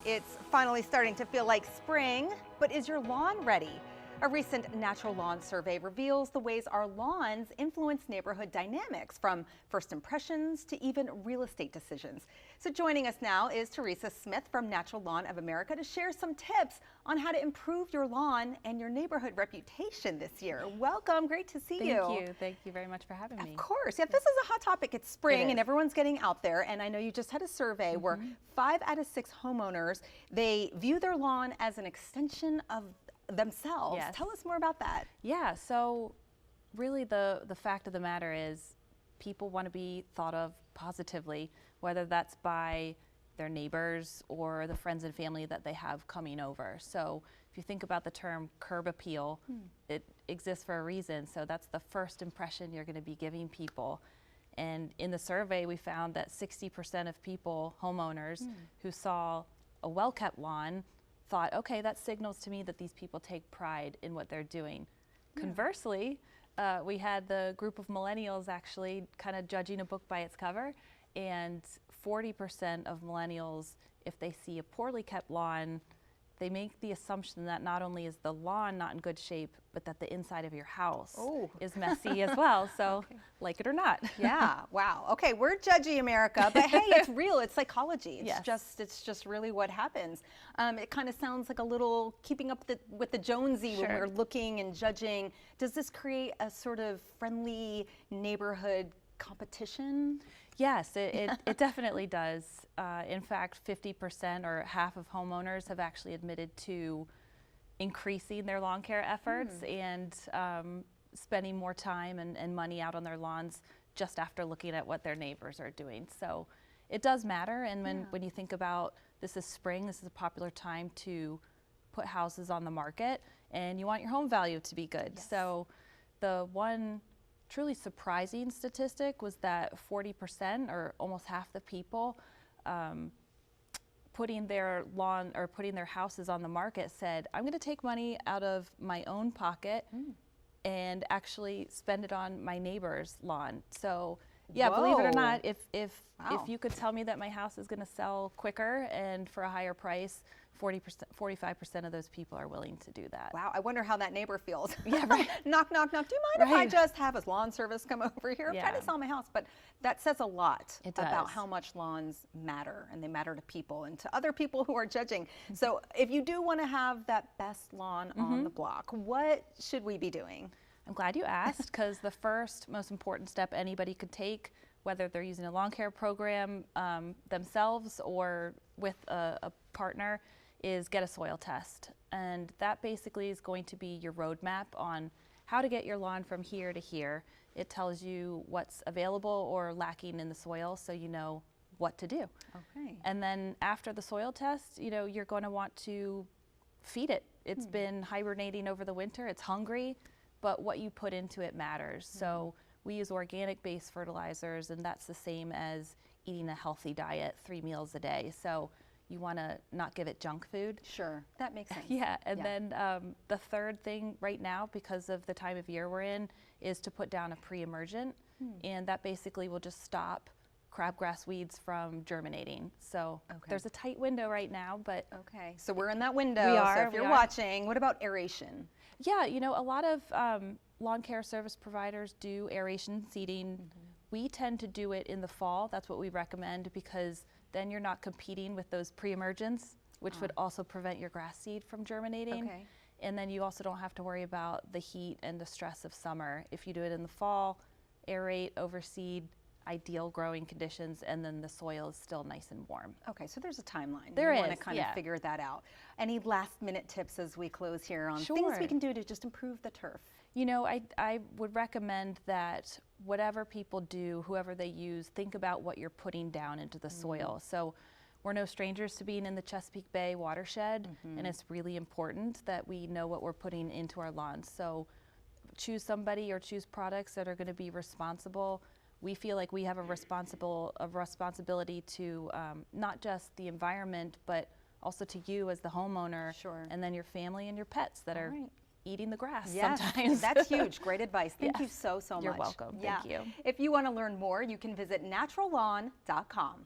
It's finally starting to feel like spring, but is your lawn ready? A recent Natural Lawn survey reveals the ways our lawns influence neighborhood dynamics, from first impressions to even real estate decisions. So joining us now is Theresa Smith from NaturaLawn of America to share some tips on how to improve your lawn and your neighborhood reputation this year. Welcome, great to see you. Thank you. Thank you very much for having me. Of course. Yeah, this is a hot topic. It's spring and everyone's getting out there. And I know you just had a survey where 5 out of 6 homeowners, they view their lawn as an extension of themselves. Yes. Tell us more about that. Yeah, so really the fact of the matter is people want to be thought of positively, whether that's by their neighbors or the friends and family that they have coming over. So if you think about the term curb appeal, it exists for a reason. So that's the first impression you're going to be giving people. And in the survey, we found that 60% of people, homeowners, who saw a well-kept lawn thought, okay, that signals to me that these people take pride in what they're doing. Conversely, we had the group of millennials actually kind of judging a book by its cover, and 40% of millennials, if they see a poorly kept lawn, they make the assumption that not only is the lawn not in good shape, but that the inside of your house is messy as well. So like it or not. Yeah, wow. Okay, we're judgy America, but hey, it's real, it's psychology. It's just really what happens. It kind of sounds like a little keeping up with the Jonesy when we're looking and judging. Does this create a sort of friendly neighborhood competition? Yes, it definitely does. In fact, 50% or half of homeowners have actually admitted to increasing their lawn care efforts and spending more time and money out on their lawns just after looking at what their neighbors are doing. So it does matter. And when you think about this is spring, this is a popular time to put houses on the market, and you want your home value to be good. So the one truly surprising statistic was that 40%, or almost half the people putting their lawn or putting their houses on the market said, I'm going to take money out of my own pocket and actually spend it on my neighbor's lawn. So yeah, believe it or not, if you could tell me that my house is going to sell quicker and for a higher price, 45% of those people are willing to do that. Wow, I wonder how that neighbor feels. Yeah, right. Knock, knock, knock. Do you mind if I just have a lawn service come over here? I'm trying to sell my house. But that says a lot about how much lawns matter, and they matter to people and to other people who are judging. So if you do want to have that best lawn on the block, what should we be doing? I'm glad you asked, because the first most important step anybody could take, whether they're using a lawn care program themselves or with a partner, is get a soil test. And that basically is going to be your roadmap on how to get your lawn from here to here. It tells you what's available or lacking in the soil, so you know what to do. Okay. And then after the soil test, you know, you're going to want to feed it. It's been hibernating over the winter, it's hungry, but what you put into it matters. So we use organic-based fertilizers, and that's the same as eating a healthy diet, 3 meals a day. So you want to not give it junk food. Sure, that makes sense. Yeah, and then the third thing right now, because of the time of year we're in, is to put down a pre-emergent, and that basically will just stop crabgrass weeds from germinating. So there's a tight window right now, but so we're in that window. We are. So if you're watching, what about aeration? Yeah, you know, a lot of lawn care service providers do aeration seeding. We tend to do it in the fall. That's what we recommend, because then you're not competing with those pre-emergents, which would also prevent your grass seed from germinating. And then you also don't have to worry about the heat and the stress of summer. If you do it in the fall, aerate, overseed, ideal growing conditions, and then the soil is still nice and warm. Okay, so there's a timeline. There is, want to kind of figure that out. Any last minute tips as we close here on things we can do to just improve the turf? You know, I would recommend that whatever people do, whoever they use, think about what you're putting down into the soil. So we're no strangers to being in the Chesapeake Bay watershed, and it's really important that we know what we're putting into our lawns. So choose somebody or choose products that are going to be responsible. We feel like we have a responsibility to not just the environment, but also to you as the homeowner, and then your family and your pets that are eating the grass sometimes. That's huge. Great advice. Thank you so much. You're welcome. Thank you. If you want to learn more, you can visit naturalawn.com.